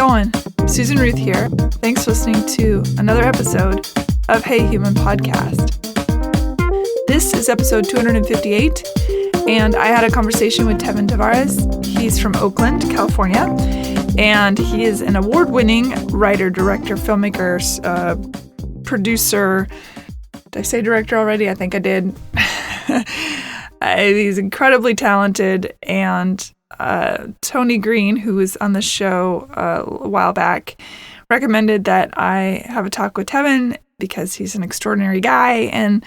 going? Susan Ruth here. Thanks for listening to another episode of Hey Human Podcast. This is episode 258, and I had a conversation with Tevin Tavares. He's from Oakland, California, and he is an award-winning writer, director, filmmaker, producer. Did I say director already? I think I did. He's incredibly talented, and Tony Green, who was on the show a while back, recommended that I have a talk with Tevin because he's an extraordinary guy, and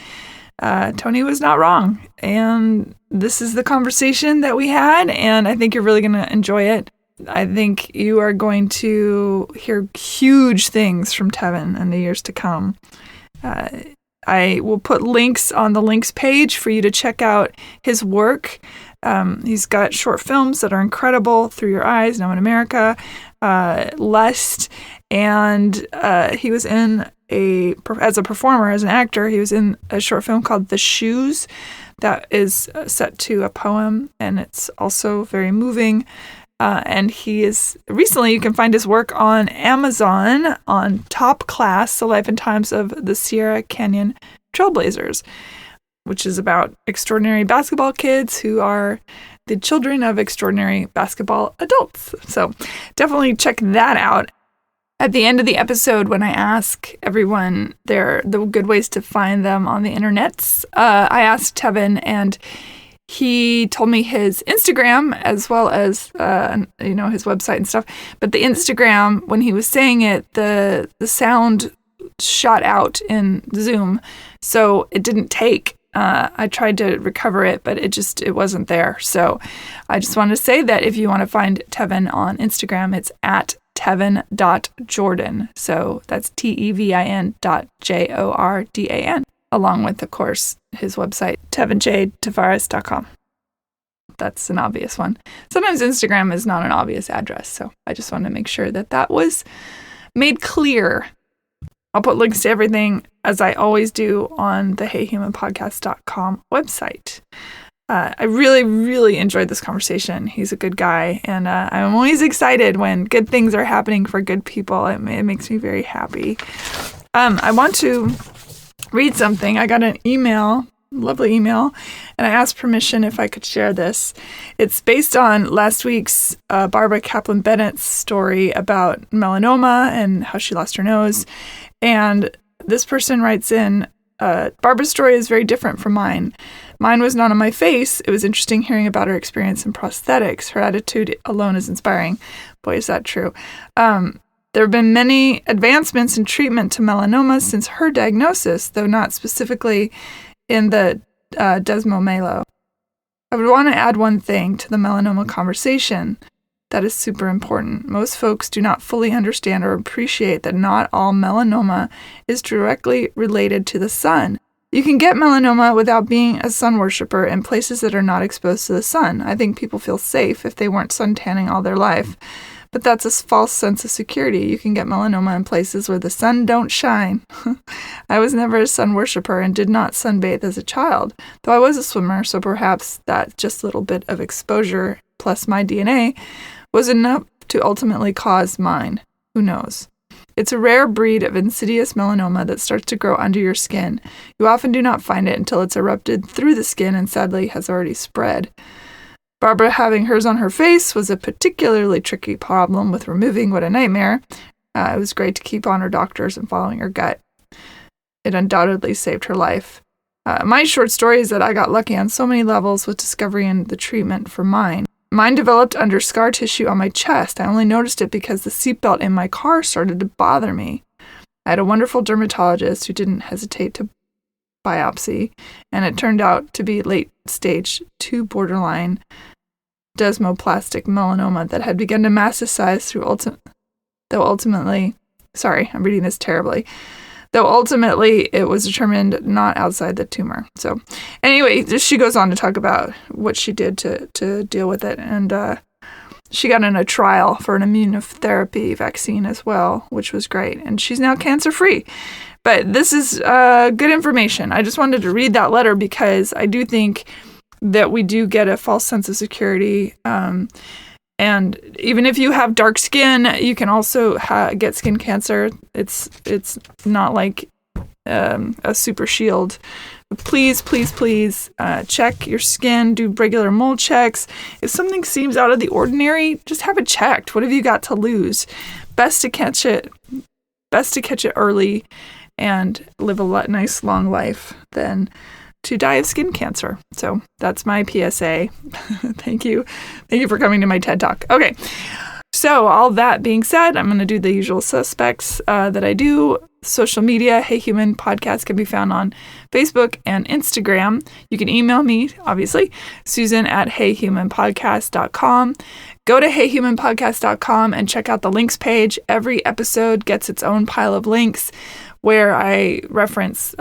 Tony was not wrong. And this is the conversation that we had, and I think you're really going to enjoy it. I think you are going to hear huge things from Tevin in the years to come. I will put links on the links page for you to check out his work. He's got short films that are incredible: Through Your Eyes, Now in America, Lust, and he was in as a performer, as an actor, he was in a short film called The Shoes that is set to a poem, and it's also very moving. And he is recently, you can find his work on Amazon on Top Class: The Life and Times of the Sierra Canyon Trailblazers, which is about extraordinary basketball kids who are the children of extraordinary basketball adults. So definitely check that out. At the end of the episode, when I ask everyone the good ways to find them on the internets, I asked Tevin, and he told me his Instagram as well as his website and stuff. But the Instagram, when he was saying it, the sound shot out in Zoom, so it didn't take. I tried to recover it, but it wasn't there. So I just want to say that if you want to find Tevin on Instagram, it's at Tevin.Jordan. So that's TEVIN.JORDAN, along with, of course, his website, TevinJTavares.com. That's an obvious one. Sometimes Instagram is not an obvious address, so I just wanted to make sure that was made clear. I'll put links to everything, as I always do, on the HeyHumanPodcast.com website. I really, really enjoyed this conversation. He's a good guy, and I'm always excited when good things are happening for good people. It makes me very happy. I want to read something. I got an email, lovely email, and I asked permission if I could share this. It's based on last week's Barbara Kaplan-Bennett's story about melanoma and how she lost her nose. And this person writes in, Barbara's story is very different from mine. Mine was not on my face. It was interesting hearing about her experience in prosthetics. Her attitude alone is inspiring. Boy, is that true. There have been many advancements in treatment to melanoma since her diagnosis, though not specifically in the desmomelo. I would want to add one thing to the melanoma conversation that is super important. Most folks do not fully understand or appreciate that not all melanoma is directly related to the sun. You can get melanoma without being a sun worshiper in places that are not exposed to the sun. I think people feel safe if they weren't suntanning all their life. But that's a false sense of security. You can get melanoma in places where the sun don't shine. I was never a sun worshiper and did not sunbathe as a child, though I was a swimmer, so perhaps that just little bit of exposure plus my DNA was enough to ultimately cause mine. Who knows? It's a rare breed of insidious melanoma that starts to grow under your skin. You often do not find it until it's erupted through the skin and sadly has already spread. Barbara having hers on her face was a particularly tricky problem with removing. What a nightmare. It was great to keep on her doctors and following her gut. It undoubtedly saved her life. My short story is that I got lucky on so many levels with discovery and the treatment for mine. Mine developed under scar tissue on my chest. I only noticed it because the seatbelt in my car started to bother me. I had a wonderful dermatologist who didn't hesitate to biopsy, and it turned out to be late stage 2 borderline desmoplastic melanoma that had begun to metastasize through ultimately, it was determined not outside the tumor. So anyway, she goes on to talk about what she did to deal with it. And she got in a trial for an immunotherapy vaccine as well, which was great. And she's now cancer-free. But this is good information. I just wanted to read that letter because I do think that we do get a false sense of security And even if you have dark skin, you can also get skin cancer. It's not like a super shield. But please check your skin, do regular mole checks. If something seems out of the ordinary, just have it checked. What have you got to lose? Best to catch it early and live a nice long life than to die of skin cancer. So that's my PSA. Thank you for coming to my TED Talk. Okay, so all that being said, I'm going to do the usual suspects that I do. Social media, Hey Human Podcast can be found on Facebook and Instagram. You can email me, obviously, Susan@heyhumanpodcast.com. Go to heyhumanpodcast.com and check out the links page. Every episode gets its own pile of links where I reference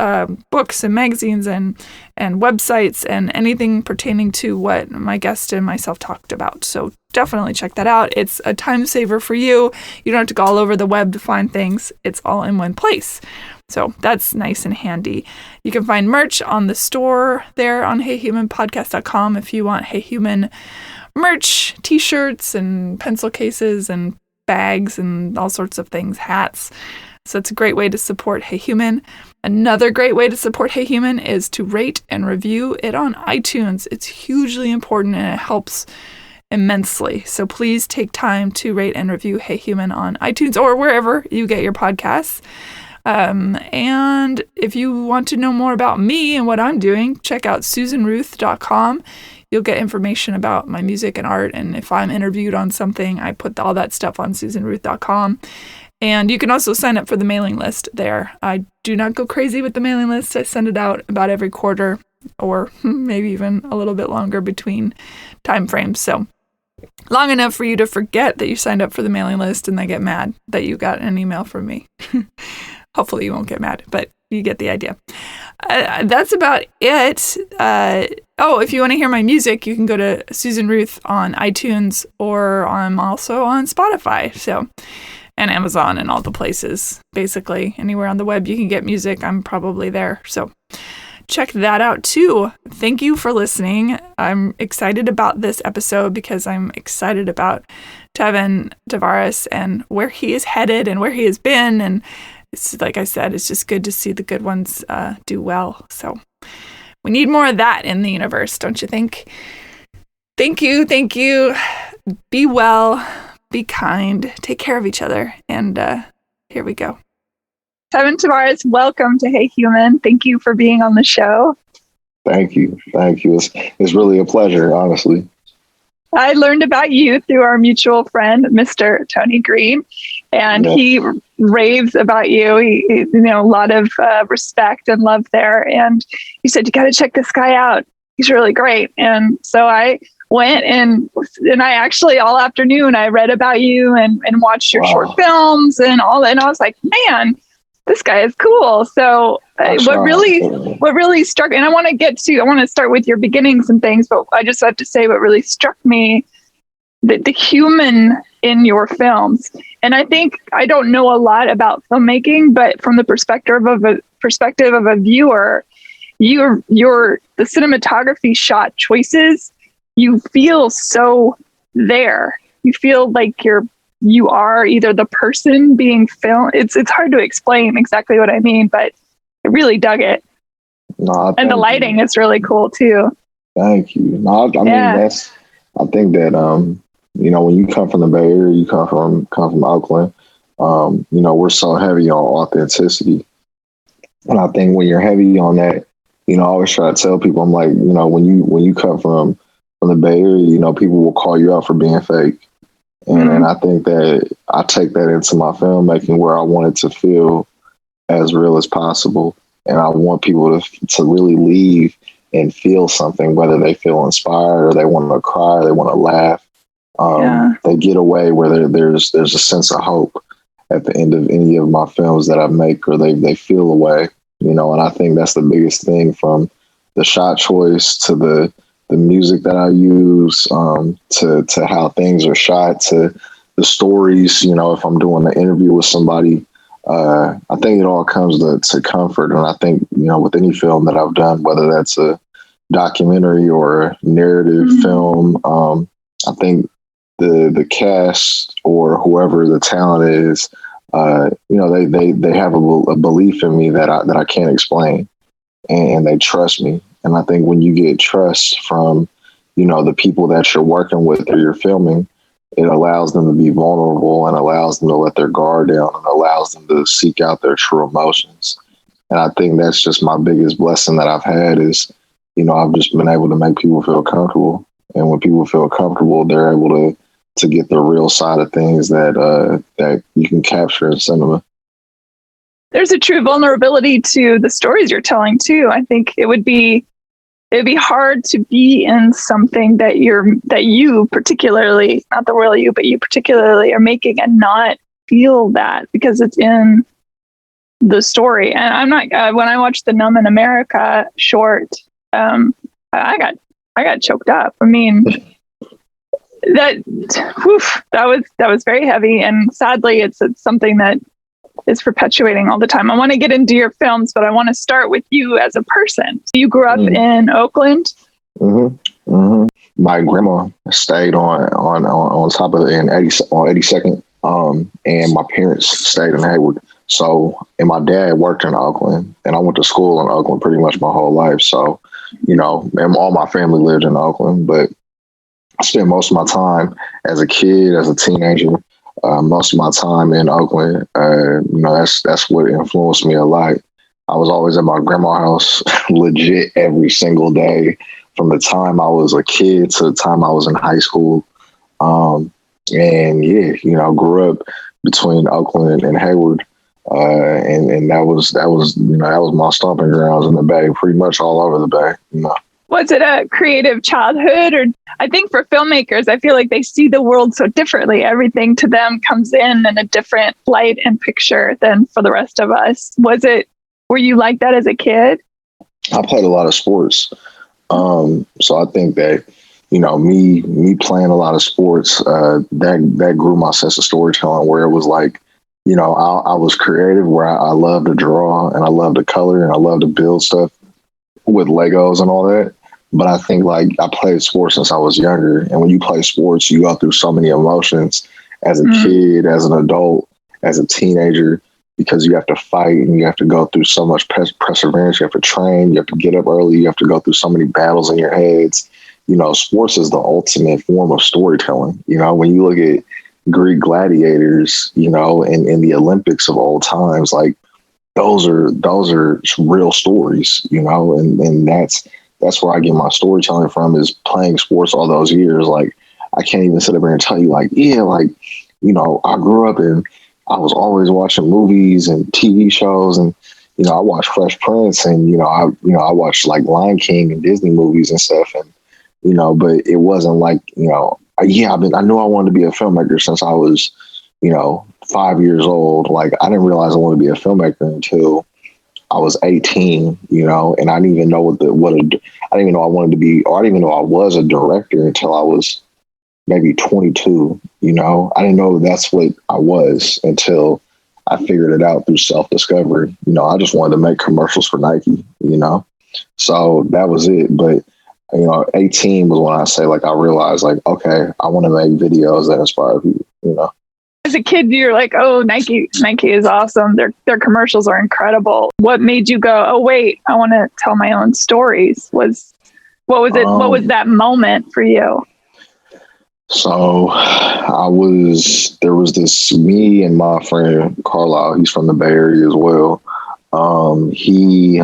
books and magazines and websites and anything pertaining to what my guest and myself talked about. So definitely check that out. It's a time saver for you. You don't have to go all over the web to find things. It's all in one place. So that's nice and handy. You can find merch on the store there on heyhumanpodcast.com if you want Hey Human merch, t-shirts and pencil cases and bags and all sorts of things, hats. So it's a great way to support Hey Human. Another great way to support Hey Human is to rate and review it on iTunes. It's hugely important and it helps immensely. So please take time to rate and review Hey Human on iTunes or wherever you get your podcasts. And if you want to know more about me and what I'm doing, check out susanruth.com. You'll get information about my music and art. And if I'm interviewed on something, I put all that stuff on susanruth.com. And you can also sign up for the mailing list there. I do not go crazy with the mailing list. I send it out about every quarter or maybe even a little bit longer between time frames. So long enough for you to forget that you signed up for the mailing list and they get mad that you got an email from me. Hopefully you won't get mad, but you get the idea. That's about it. If you want to hear my music, you can go to Susan Ruth on iTunes, or I'm also on Spotify. So, and Amazon and all the places. Basically, anywhere on the web you can get music, I'm probably there. So check that out too. Thank you for listening. I'm excited about this episode because I'm excited about Tevin Tavares and where he is headed and where he has been. And it's, like I said, it's just good to see the good ones do well. So we need more of that in the universe, don't you think? Thank you. Be well. Be kind, take care of each other, and here we go. Tevin Tavares, welcome to Hey Human. Thank you for being on the show. Thank you. It's really a pleasure, honestly. I learned about you through our mutual friend, Mr. Tony Green, and he raves about you. He a lot of respect and love there, and he said, you got to check this guy out. He's really great. And so I went and I actually all afternoon I read about you and watched your short films and all that. And I was like, man, this guy is cool. So what really struck, and I want to start with your beginnings and things, but I just have to say what really struck me, the human in your films. And I think I don't know a lot about filmmaking, but from the perspective of a viewer, the cinematography shot choices, you feel so there. You feel like you are either the person being filmed. It's hard to explain exactly what I mean, but I really dug it. And the lighting is really cool too. Thank you. No, I think that when you come from the Bay Area, you come from Oakland. We're so heavy on authenticity, and I think when you're heavy on that, I always try to tell people, I'm like, when you come from the Bay Area, people will call you out for being fake. And I think that I take that into my filmmaking where I want it to feel as real as possible. And I want people to really leave and feel something, whether they feel inspired or they want to cry, or they want to laugh. They get away where there's a sense of hope at the end of any of my films that I make, or they feel away, and I think that's the biggest thing, from the shot choice to the music that I use, to how things are shot, to the stories. If I'm doing an interview with somebody, I think it all comes to comfort. And I think, with any film that I've done, whether that's a documentary or a narrative film, I think the cast or whoever the talent is, they have a belief in me that I can't explain, and they trust me. And I think when you get trust from, the people that you're working with or you're filming, it allows them to be vulnerable and allows them to let their guard down and allows them to seek out their true emotions. And I think that's just my biggest blessing that I've had is, I've just been able to make people feel comfortable. And when people feel comfortable, they're able to get the real side of things that you can capture in cinema. There's a true vulnerability to the stories you're telling too. I think it would be hard to be in something that you particularly, not the royal you, but you particularly are making and not feel that because it's in the story. And I'm not, when I watched the Numb in America short, I got choked up. I mean, that was very heavy. And sadly, it's something that is perpetuating all the time. I want to get into your films, but I want to start with you as a person. You grew up in Oakland. Mm-hmm. Mm-hmm. My grandma stayed on top of it on 82nd. And my parents stayed in Hayward. So, and my dad worked in Oakland, and I went to school in Oakland pretty much my whole life. So, and all my family lived in Oakland, but I spent most of my time as a kid, as a teenager, most of my time in Oakland. That's what influenced me a lot. I was always at my grandma's house legit every single day from the time I was a kid to the time I was in high school. Grew up between Oakland and Hayward. And that was my stomping grounds in the Bay, pretty much all over the Bay. Was it a creative childhood? Or I think for filmmakers, I feel like they see the world so differently. Everything to them comes in a different light and picture than for the rest of us. Were you like that as a kid? I played a lot of sports. So I think that, me playing a lot of sports, that grew my sense of storytelling where it was like, I was creative where I love to draw and I love to color and I love to build stuff with Legos and all that. But I think like I played sports since I was younger. And when you play sports, you go through so many emotions as a kid, as an adult, as a teenager, because you have to fight and you have to go through so much perseverance. You have to train, you have to get up early, you have to go through so many battles in your heads. Sports is the ultimate form of storytelling. When you look at Greek gladiators, in the Olympics of old times, like those are real stories, and that's where I get my storytelling from is playing sports all those years. Like I can't even sit up here and tell you like, I grew up and I was always watching movies and TV shows and, I watched Fresh Prince and, I watched like Lion King and Disney movies and stuff. And, but it wasn't like, I knew I wanted to be a filmmaker since I was, 5 years old. Like I didn't realize I wanted to be a filmmaker until I was 18, and I didn't even know I didn't even know I wanted to be, or I didn't even know I was a director until I was maybe 22. I didn't know that's what I was until I figured it out through self-discovery. I just wanted to make commercials for Nike, so that was it. But 18 was when I say like I realized like, okay, I want to make videos that inspire people. As a kid, you're like, oh, Nike is awesome. Their commercials are incredible. What made you go, oh wait, I want to tell my own stories? What was it? What was that moment for you? So there was this, me and my friend Carlisle, he's from the Bay Area as well. He,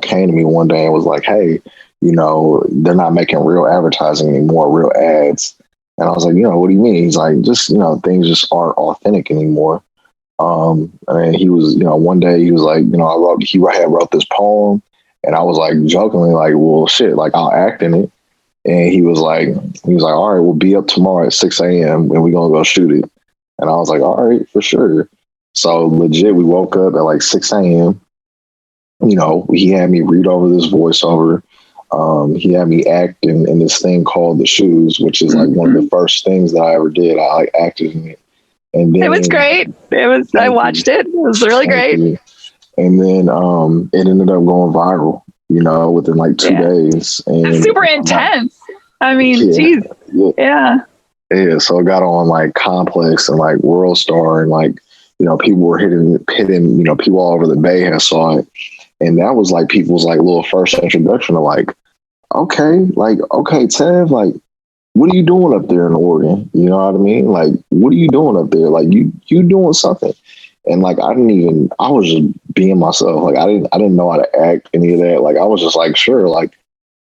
came to me one day and was like, hey, they're not making real advertising anymore, real ads. And I was like, what do you mean? He's like, just, things just aren't authentic anymore. And he was, one day he was like, he had wrote this poem and I was like jokingly like, well, shit, like I'll act in it. And he was like, all right, we'll be up tomorrow at 6 a.m. and we're going to go shoot it. And I was like, all right, for sure. So legit, we woke up at like 6 a.m. He had me read over this voiceover. He had me act in this thing called The Shoes, which is like one of the first things that I ever did. I like acted in it. And then, it was great. I watched it. It was really great. And then it ended up going viral, within like 2 days. And it's super intense. I mean, geez. Yeah. Yeah, so it got on like Complex and like World Star, and like, people were hitting, people all over the Bay had saw it. And that was like people's like little first introduction to like, okay, Tev, like, what are you doing up there in Oregon? You know what I mean? Like, what are you doing up there? Like, you doing something. And like, I was just being myself. Like, I didn't know how to act any of that. Like, I was just like, sure, like,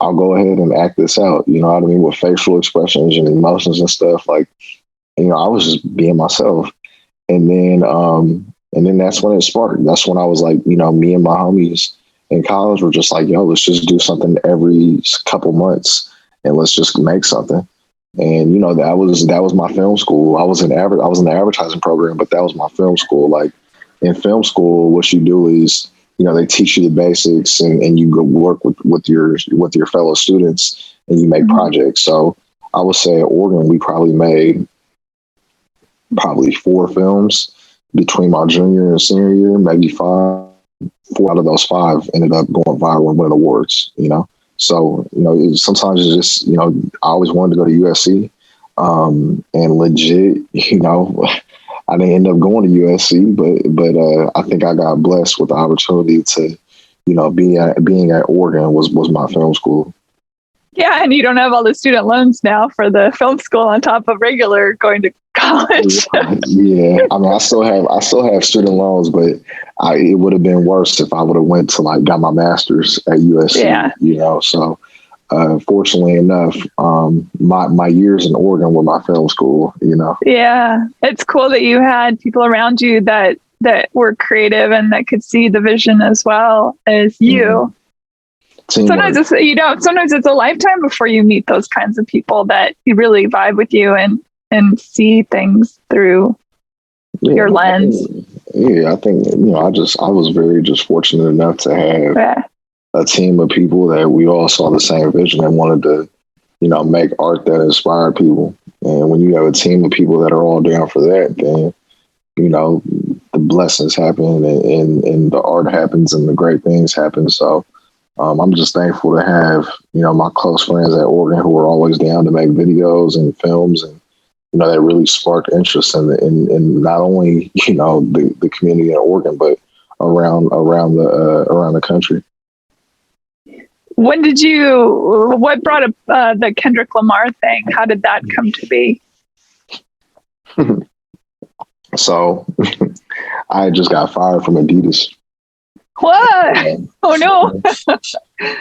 I'll go ahead and act this out. You know what I mean? With facial expressions and emotions and stuff. Like, I was just being myself. And then that's when it sparked. That's when I was like, me and my homies in college were just like, yo, let's just do something every couple months and let's just make something. And that was my film school. I was in the advertising program, but that was my film school. Like, in film school, what you do is, they teach you the basics, and you go work with your fellow students, and you make projects. So I would say at Oregon, we probably made 4 films between my junior and senior year, maybe 5. 4 out of those 5 ended up going viral and winning awards, So, sometimes it's just, I always wanted to go to USC. And legit, I didn't end up going to USC, but I think I got blessed with the opportunity to, being at Oregon was my film school. Yeah, and you don't have all the student loans now for the film school on top of regular going to college. Yeah, I mean, I still have student loans, but it would have been worse if I would have went to like got my master's at USC. Yeah. So fortunately enough, my years in Oregon were my film school. Yeah, it's cool that you had people around you that were creative and that could see the vision as well as you. Mm-hmm. Sometimes it's a lifetime before you meet those kinds of people that you really vibe with you and see things through your lens. Yeah, I think I was very just fortunate enough to have a team of people that we all saw the same vision and wanted to, make art that inspired people. And when you have a team of people that are all down for that, then the blessings happen and the art happens and the great things happen. So. I'm just thankful to have, my close friends at Oregon who are always down to make videos and films, and that really sparked interest in not only the community in Oregon, but around the country. What brought up the Kendrick Lamar thing? How did that come to be? So, I just got fired from Adidas. What? Oh no.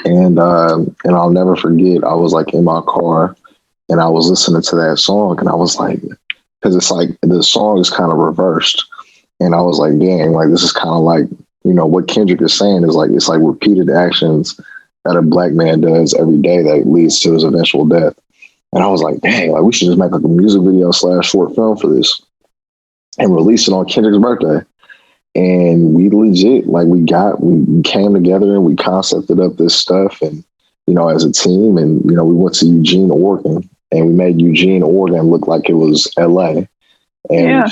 And I'll never forget, I was like in my car and I was listening to that song and I was like, because it's like the song is kind of reversed. And I was like, dang, like this is kind of like, what Kendrick is saying is like, it's like repeated actions that a black man does every day that leads to his eventual death. And I was like, dang, like we should just make like a music video / short film for this and release it on Kendrick's birthday. And we legit, like we came together and we concepted up this stuff and, as a team and, we went to Eugene, Oregon and we made Eugene, Oregon look like it was LA. And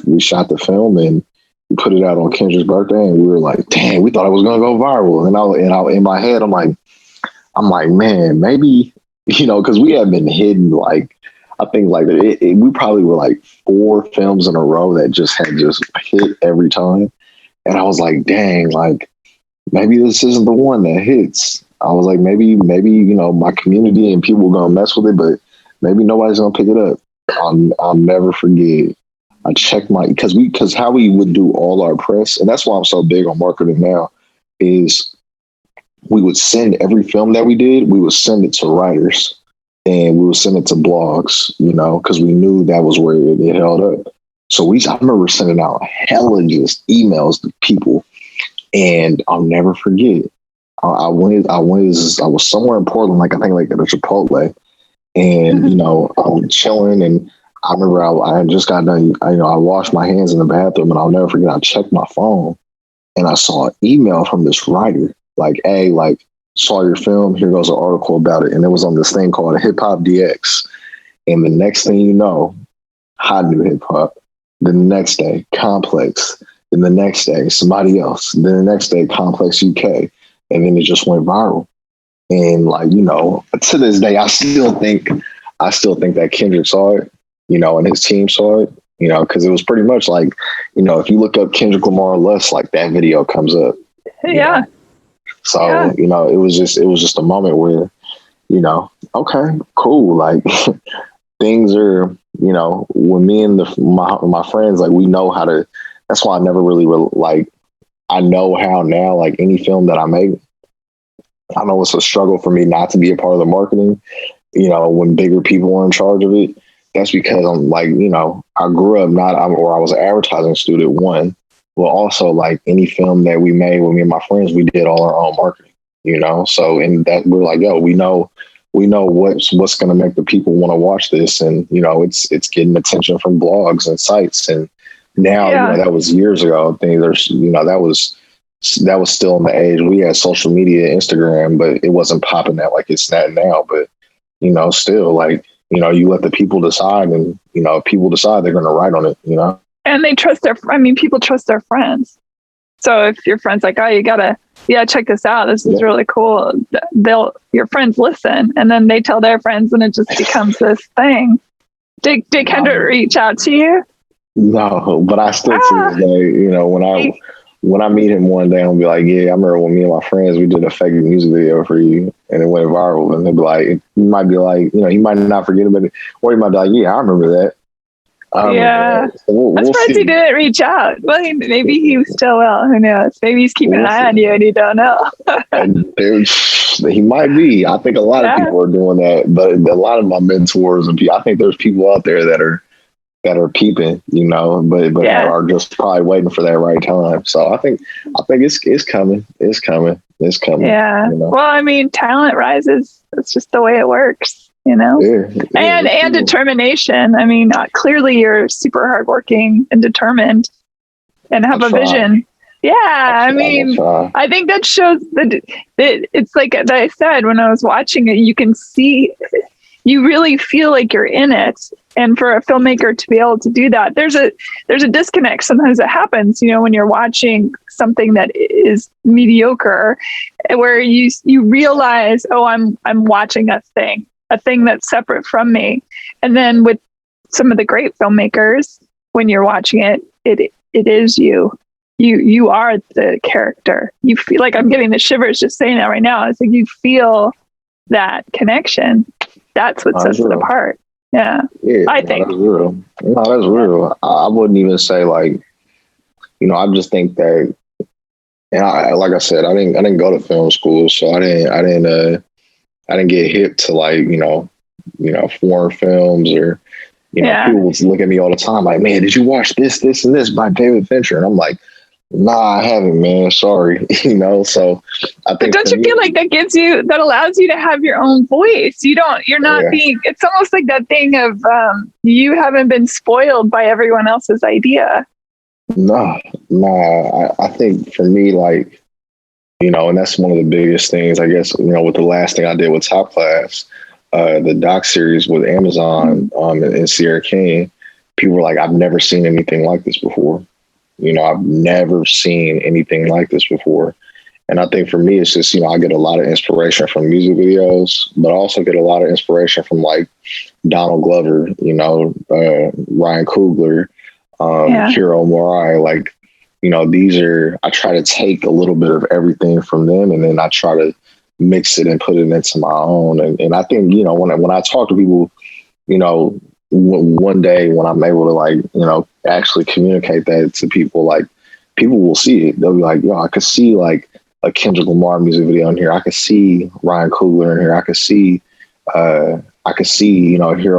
we shot the film and we put it out on Kendra's birthday and we were like, dang, we thought it was going to go viral. And in my head, I'm like, man, maybe, cause we have been hidden like, I think like we probably were like 4 films in a row that just hit every time. And I was like, dang, like maybe this isn't the one that hits. I was like, maybe, my community and people are going to mess with it, but maybe nobody's going to pick it up. I'll never forget. I checked because how we would do all our press. And that's why I'm so big on marketing now is we would send every film that we did. We would send it to writers. And we would send it to blogs, because we knew that was where it held up. So I remember sending out hella just emails to people, and I'll never forget. I was somewhere in Portland, like I think like at a Chipotle, and I was chilling, and I remember I just got done. I washed my hands in the bathroom, and I'll never forget. I checked my phone, and I saw an email from this writer, like, hey, like. Saw your film, here goes an article about it. And it was on this thing called Hip Hop DX. And the next thing you know, hot new hip hop. The next day, Complex. Then the next day, somebody else. Then the next day, Complex UK. And then it just went viral. And like, to this day, I still think that Kendrick saw it. and his team saw it, because it was pretty much like, if you look up Kendrick Lamar Lust, like that video comes up. Yeah. So, it was just a moment where, okay, cool. Like things are, when me and my friends, like we know how to, that's why I never really like, I know how now, like any film that I make, I know it's a struggle for me not to be a part of the marketing, when bigger people are in charge of it. That's because I'm like, I grew up or I was an advertising student, one. Well, also like any film that we made with me and my friends, we did all our own marketing, So, and that we're like, yo, we know what's going to make the people want to watch this. And, it's getting attention from blogs and sites. And now, that was years ago. I think there's, that was still in the age. We had social media, Instagram, but it wasn't popping that like it's that now. But, still like, you let the people decide, and, if people decide, they're going to write on it, And they trust people trust their friends. So if your friend's like, oh, you gotta, check this out. This is really cool. Your friends listen, and then they tell their friends, and it just becomes this thing. Did Kendrick reach out to you? No, but I still to this day, when I meet him one day, I'll be like, yeah, I remember when me and my friends, we did a fake music video for you, and it went viral. And they'll be like, he might be like, he might not forget about it, or he might be like, yeah, I remember that. So I'm surprised he didn't reach out. Well, maybe he still will. Who knows? Maybe he's keeping an eye on you and you don't know. He might be. I think a lot of people are doing that, but a lot of my mentors and people, I think there's people out there that are peeping, but are just probably waiting for that right time. So I think it's coming. It's coming. Yeah. Well, talent rises. It's just the way it works. And determination. Clearly you're super hardworking and determined and have a vision. Yeah. I think that shows that it's like I said, when I was watching it, you can see, you really feel like you're in it. And for a filmmaker to be able to do that, there's a disconnect. Sometimes it happens, when you're watching something that is mediocre, where you realize, oh, I'm watching a thing that's separate from me. And then with some of the great filmmakers, when you're watching it, it is you. You are the character. You feel like, I'm getting the shivers just saying that right now. It's like you feel that connection. That's what sets it apart. Yeah, I think. That's real. No, that's real. I wouldn't even say like, I just think that, and like I said, I didn't go to film school, so I didn't get hip to like, foreign films, or, people would look at me all the time like, man, did you watch this, and this by David Fincher? And I'm like, nah, I haven't, man. Sorry. So I think. But don't you feel like that allows you to have your own voice? You're not being, it's almost like that thing of, you haven't been spoiled by everyone else's idea. No, I think for me, like, and that's one of the biggest things, I guess, with the last thing I did with Top Class, the doc series with Amazon, and Sierra King, people were like, I've never seen anything like this before. I've never seen anything like this before. And I think for me, it's just, I get a lot of inspiration from music videos, but I also get a lot of inspiration from like Donald Glover, Ryan Coogler, Hiro Murai. Like, I try to take a little bit of everything from them, and then I try to mix it and put it into my own. And I think, when I talk to people, one day when I'm able to like, actually communicate that to people, like people will see it. They'll be like, yo, I could see like a Kendrick Lamar music video in here. I could see Ryan Coogler in here. I could see, Hiro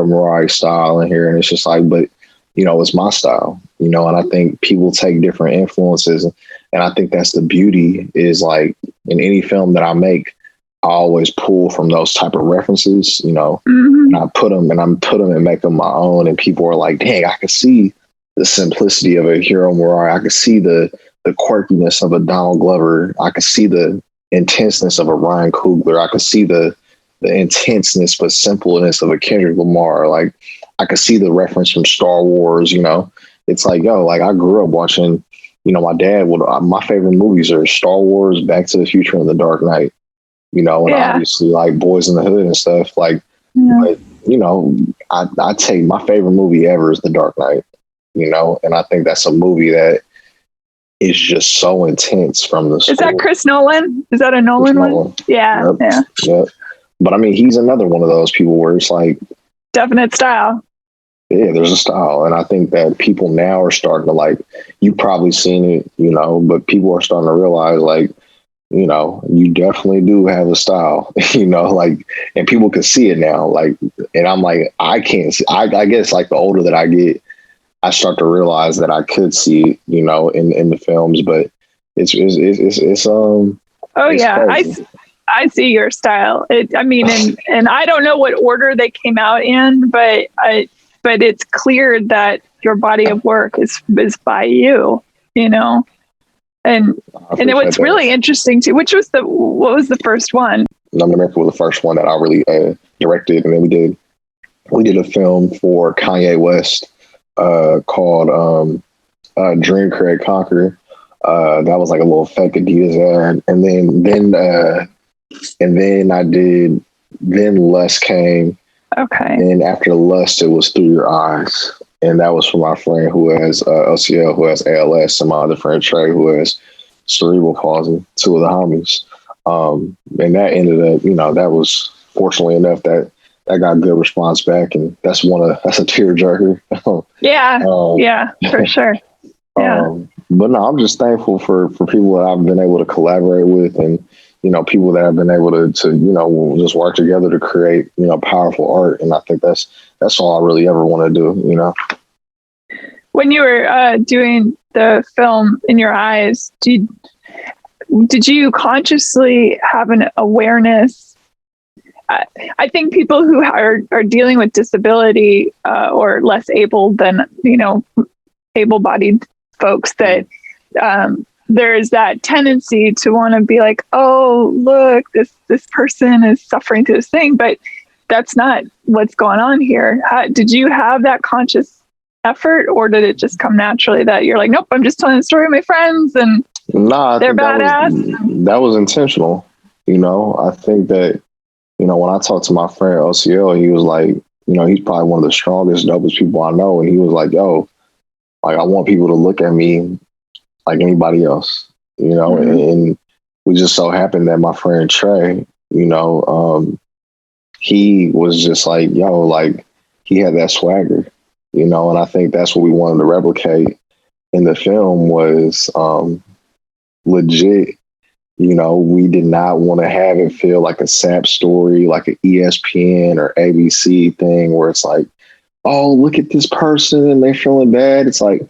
Murai style in here. And it's just like, but, it's my style, and I think people take different influences. And I think that's the beauty, is like in any film that I make, I always pull from those type of references, and I put them and make them my own. And people are like, dang, I could see the simplicity of a Hiro Murai. I could see the quirkiness of a Donald Glover. I could see the intenseness of a Ryan Coogler. I could see the intenseness but simpleness of a Kendrick Lamar. Like I could see the reference from Star Wars. It's like, yo, like I grew up watching. My dad my favorite movies are Star Wars, Back to the Future, and The Dark Knight. And obviously like Boys in the Hood and stuff. Like, but you know, I take my favorite movie ever is The Dark Knight, you know, and I think that's a movie that is just so intense from the school. Is that Chris Nolan? Is that a Nolan one? Yeah. Yep. Yeah. Yep. But I mean, he's another one of those people where it's like definite style. Yeah, there's a style. And I think that people now are starting to like, you've probably seen it, you know, but people are starting to realize like, you know, you definitely do have a style, you know, like, and people can see it now. Like, and I'm like, I can't see, I guess like the older that I get, I start to realize that I could see it, you know, in the films, but it's oh it's yeah. crazy. I see your style. I mean, and I don't know what order they came out in, but it's clear that your body of work is by you, you know? And what's really interesting too, what was the first one? Number America was the first one that I really directed, and then we did a film for Kanye West called Dream Craig Conquer. That was like a little fake Adidas ad, and then Lust came. Okay. And after Lust, it was Through Your Eyes. And that was for my friend who has LCL, who has ALS, and my other friend Trey, who has cerebral palsy, two of the homies. And that ended up, you know, that was fortunately enough that got good response back. And that's a tearjerker. Yeah, for sure. Yeah. But no, I'm just thankful for people that I've been able to collaborate with, and you know, people that have been able to you know, just work together to create, you know, powerful art. And I think that's all I really ever want to do, you know. When you were doing the film In Your Eyes, did you consciously have an awareness? I think people who are dealing with disability or less able than, you know, able-bodied folks, that there's that tendency to want to be like, oh, look, this person is suffering through this thing, but that's not what's going on here. Did you have that conscious effort, or did it just come naturally that you're like, nope, I'm just telling the story of my friends and they're badass? That was intentional. You know, I think that, you know, when I talked to my friend LCL, he was like, you know, he's probably one of the strongest, dopest people I know. And he was like, yo, like, I want people to look at me like anybody else, you know. Mm-hmm. And we just so happened that my friend Trey, you know, he was just like, yo, like, he had that swagger, you know. And I think that's what we wanted to replicate in the film was legit. You know, we did not want to have it feel like a SAP story, like an ESPN or ABC thing where it's like, oh, look at this person and they're feeling bad. It's like,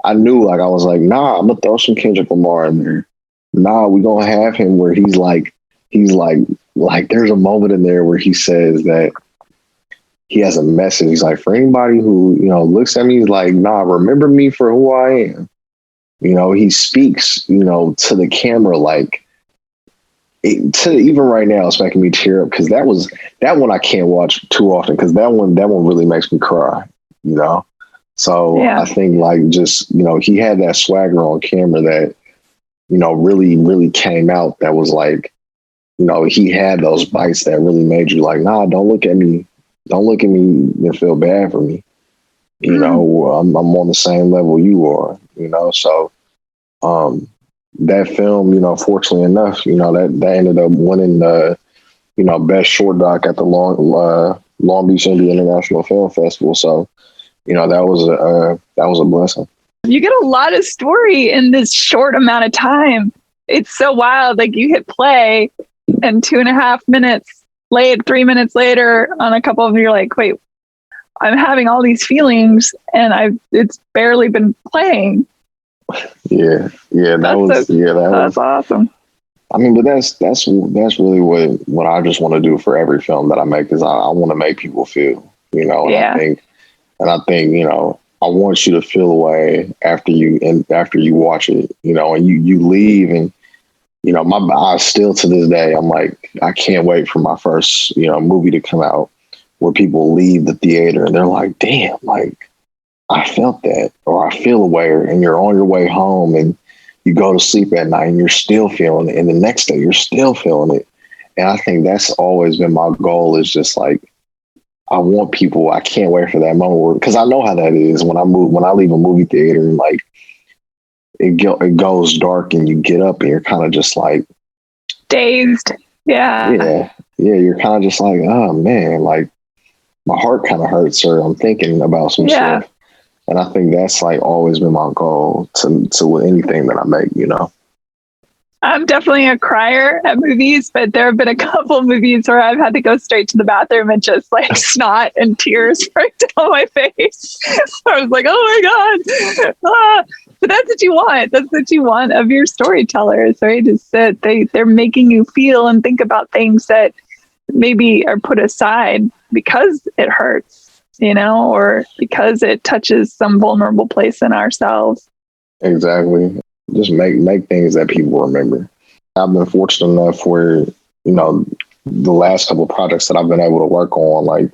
I knew, like, I was like, nah, I'm gonna throw some Kendrick Lamar in there. Nah, we gonna have him where he's like, there's a moment in there where he says that he has a message. He's like, for anybody who, you know, looks at me, he's like, nah, remember me for who I am. You know, he speaks, you know, to the camera like, even right now, it's making me tear up because that one I can't watch too often because that one really makes me cry, you know. So yeah. I think like just, you know, he had that swagger on camera that, you know, really, really came out. That was like, you know, he had those bites that really made you like, nah, don't look at me and feel bad for me. You know, I'm on the same level you are, you know. So that film, you know, fortunately enough, you know, that ended up winning the, you know, best short doc at the Long Beach Indie International Film Festival. So, you know, that was a blessing. You get a lot of story in this short amount of time. It's so wild. Like, you hit play and 2.5 minutes late, 3 minutes later on a couple of them, you're like, wait, I'm having all these feelings and it's barely been playing. Yeah. That's awesome. I mean, but that's really what I just want to do for every film that I make is I want to make people feel, you know. And I think, you know, I want you to feel a way after you watch it, you know, and you leave and, you know, I still to this day, I'm like, I can't wait for my first, you know, movie to come out where people leave the theater and they're like, damn, like I felt that, or I feel a way, and you're on your way home and you go to sleep at night and you're still feeling it. And the next day you're still feeling it. And I think that's always been my goal is just like, I want people. I can't wait for that moment because I know how that is when I leave a movie theater and like it goes dark and you get up and you're kind of just like dazed. Yeah, you're kind of just like, oh man, like my heart kind of hurts or I'm thinking about some stuff. And I think that's like always been my goal to anything that I make, you know. I'm definitely a crier at movies, but there have been a couple movies where I've had to go straight to the bathroom and just like snot and tears right down my face. I was like, oh my God. But that's what you want. That's what you want of your storytellers, right? Is that they're making you feel and think about things that maybe are put aside because it hurts, you know, or because it touches some vulnerable place in ourselves. Exactly. Just make things that people remember. I've been fortunate enough where, you know, the last couple of projects that I've been able to work on, like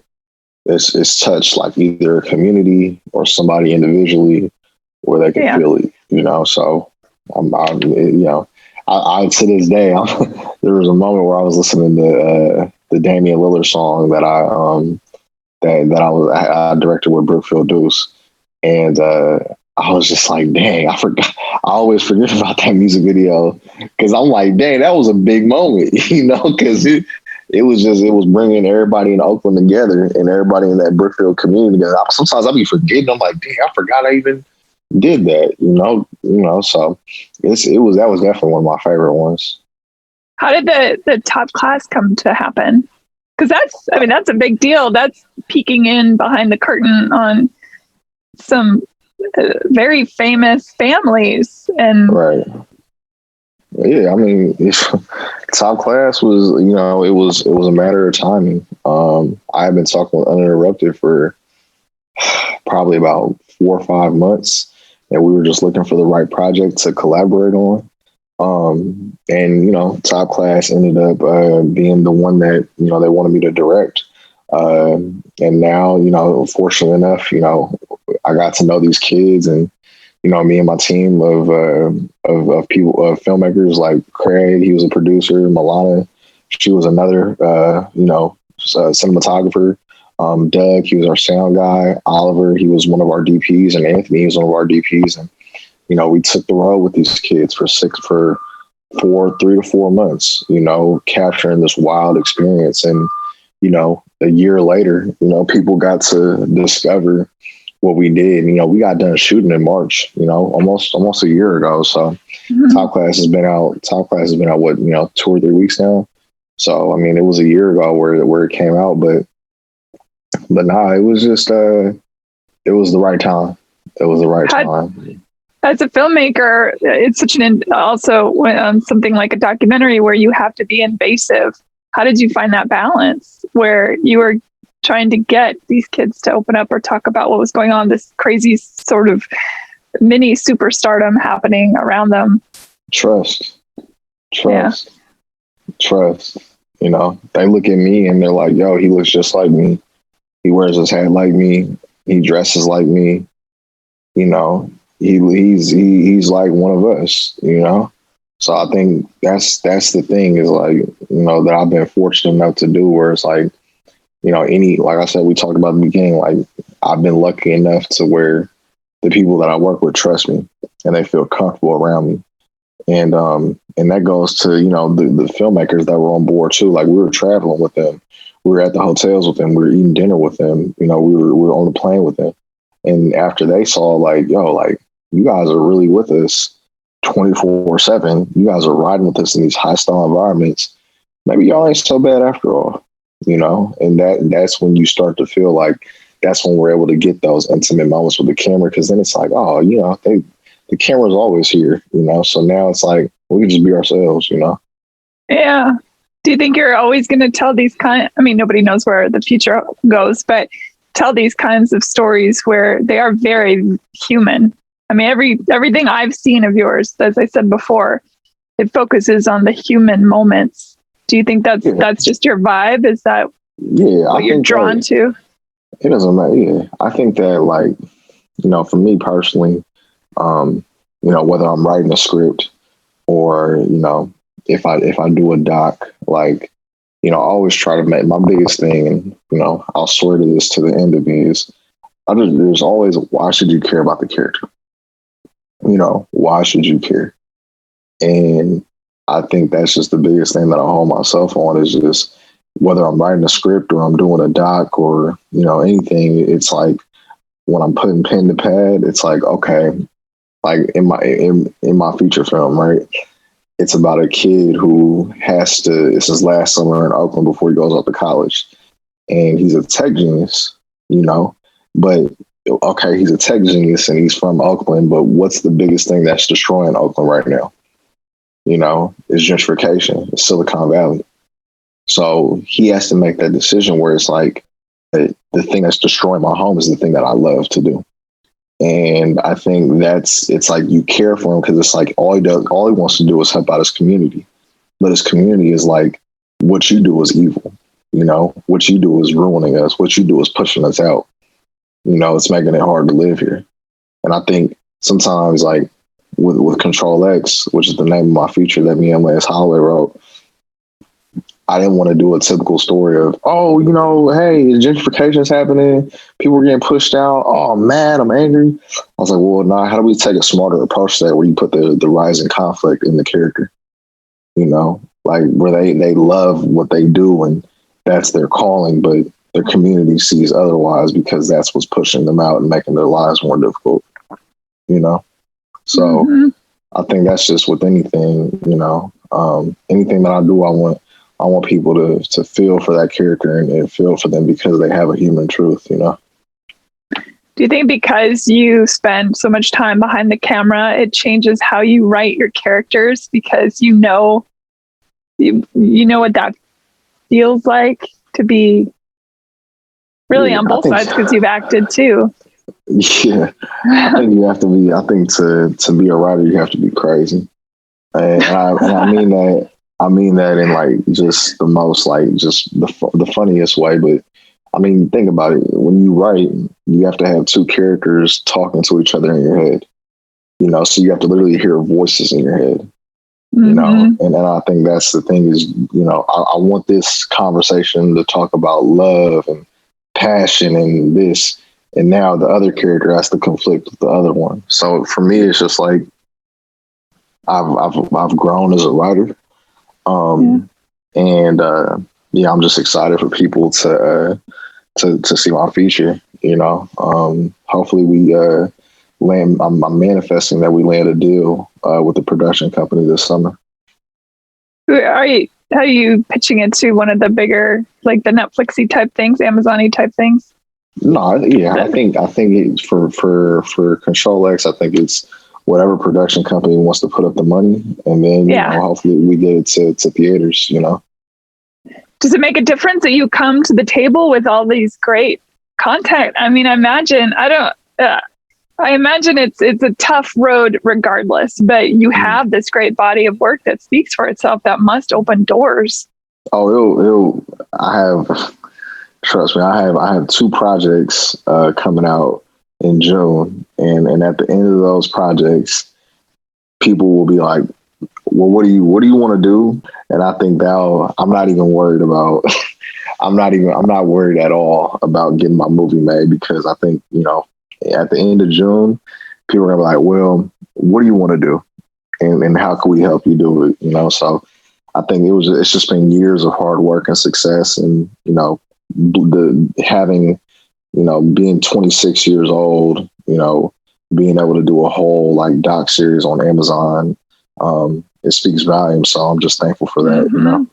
it's touched like either a community or somebody individually where they can feel it, you know. So I to this day, there was a moment where I was listening to the Damian Lillard song that I directed with Brookfield Deuce, and I was just like, dang, I forgot. I always forget about that music video because I'm like, dang, that was a big moment, you know, because it was bringing everybody in Oakland together and everybody in that Brookfield community together. Sometimes I'll be forgetting. I'm like, dang, I forgot I even did that, you know. So that was definitely one of my favorite ones. How did the top class come to happen? Because that's a big deal. That's peeking in behind the curtain on some very famous families and right. Yeah, I mean, top class was, you know, it was a matter of timing. I have been talking with Uninterrupted for probably about 4 or 5 months, and we were just looking for the right project to collaborate on. And you know, top class ended up being the one that, you know, they wanted me to direct. And now, you know, fortunately enough, you know, I got to know these kids, and you know, me and my team of people, of filmmakers like Craig, he was a producer, Milana, she was another, cinematographer. Doug, he was our sound guy. Oliver, he was one of our DPs, and Anthony, he was one of our DPs. And you know, we took the road with these kids for 3 to 4 months, you know, capturing this wild experience. And you know, a year later, you know, people got to discover what we did. You know, we got done shooting in March, you know, almost a year ago. So Top Class has been out what, you know, 2 or 3 weeks now. So I mean, it was a year ago where it came out, but nah, it was just it was the right time. It was the right time. As a filmmaker, it's such also on something like a documentary where you have to be invasive. How did you find that balance where you were trying to get these kids to open up or talk about what was going on, this crazy sort of mini superstardom happening around them? Trust. You know, they look at me and they're like, yo, he looks just like me. He wears his hat like me. He dresses like me. You know, he's like one of us, you know? So I think that's the thing is like, you know, that I've been fortunate enough to do where it's like, you know, like I said, we talked about in the beginning, like I've been lucky enough to where the people that I work with trust me and they feel comfortable around me. And that goes to, you know, the filmmakers that were on board too. Like we were traveling with them. We were at the hotels with them. We were eating dinner with them. You know, we were on the plane with them. And after they saw like, yo, like you guys are really with us 24/7. You guys are riding with us in these hostile environments. Maybe y'all ain't so bad after all, you know? And that's when you start to feel like that's when we're able to get those intimate moments with the camera. Cause then it's like, oh, you know, the camera's always here, you know? So now it's like, we can just be ourselves, you know? Yeah. Do you think you're always going to tell these nobody knows where the future goes, but tell these kinds of stories where they are very human? I mean, everything I've seen of yours, as I said before, it focuses on the human moments. Do you think that's just your vibe? Is that what you're drawn to? It doesn't matter. Yeah. I think that, like, you know, for me personally, you know, whether I'm writing a script or, you know, if I do a doc, like I always try to make my biggest thing, and I'll swear to this to the end of me is there's always why should you care about the character? Why should you care? And I think that's just the biggest thing that I hold myself on is just whether I'm writing a script or I'm doing a doc or, anything, it's like when I'm putting pen to pad, it's like, okay, like in my feature film, right? It's about a kid who it's his last summer in Oakland before he goes off to college. And he's a tech genius, but okay, he's a tech genius and he's from Oakland, but what's the biggest thing that's destroying Oakland right now? Is gentrification, it's Silicon Valley. So he has to make that decision where it's like the thing that's destroying my home is the thing that I love to do. And I think it's like you care for him because it's like all he wants to do is help out his community. But his community is like, what you do is evil. What you do is ruining us. What you do is pushing us out. It's making it hard to live here. And I think sometimes like with Control X, which is the name of my feature that me and Lance Holloway wrote, I didn't want to do a typical story of, hey, gentrification is happening. People are getting pushed out. Oh, I'm mad. I'm angry. I was like, well, how do we take a smarter approach to that where you put the rising conflict in the character? Like where they love what they do and that's their calling, but their community sees otherwise because that's what's pushing them out and making their lives more difficult, So I think that's just with anything, anything that I do, I want people to feel for that character and feel for them because they have a human truth, Do you think because you spend so much time behind the camera, it changes how you write your characters because you know what that feels like to be really on both sides because you've acted too? Yeah, I think you have to be. I think to be a writer, you have to be crazy, and I mean that. I mean that in like just the most like just the funniest way. But I mean, think about it. When you write, you have to have two characters talking to each other in your head. So you have to literally hear voices in your head. And I think that's the thing is, I want this conversation to talk about love and passion and this. And now the other character has to conflict with the other one. So for me, it's just like I've grown as a writer, and I'm just excited for people to see my feature. Hopefully we land. I'm manifesting that we land a deal with the production company this summer. How are you pitching it to one of the bigger, like the Netflixy type things, Amazon-y type things? No, yeah, I think it's for Control X. I think it's whatever production company wants to put up the money, and then hopefully we get it to theaters. Does it make a difference that you come to the table with all these great content? I mean, I imagine it's a tough road regardless, but you have this great body of work that speaks for itself that must open doors. Oh, trust me, I have 2 projects coming out in June, and at the end of those projects, people will be like, "Well, what do you want to do?" And I think I'm not even worried about. I'm not worried at all about getting my movie made because I think at the end of June, people are gonna be like, "Well, what do you want to do, and how can we help you do it?" So I think it's just been years of hard work and success, and being 26 years old, being able to do a whole like doc series on Amazon, it speaks volumes. So I'm just thankful for that.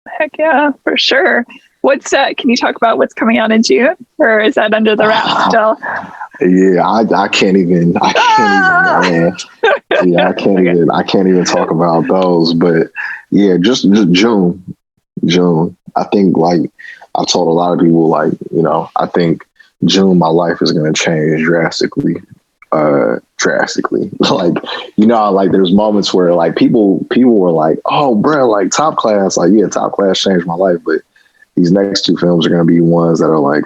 Heck yeah, for sure. Can you talk about what's coming out in June, or is that under the wraps still? Yeah, I can't even. I can't even talk about those. But yeah, just June. I think like I've told a lot of people, like I think June my life is going to change drastically. Like like there's moments where like people were like, "Oh, bro, like Top Class." Like, yeah, Top Class changed my life, but these next 2 films are going to be ones that are like,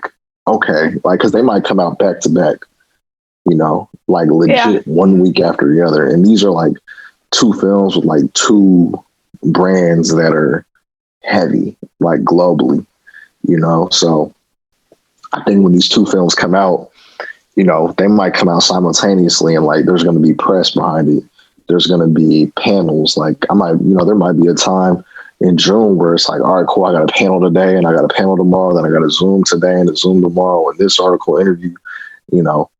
okay, like because they might come out back to back. Like legit one week after the other. And these are like 2 films with like 2 brands that are heavy, like globally, you know. So I think when these two films come out, you know, they might come out simultaneously, and like there's going to be press behind it. There's going to be panels. Like there might be a time in June where it's like, all right, cool, I got a panel today and I got a panel tomorrow, then I got a Zoom today and a Zoom tomorrow, and this article interview, you know,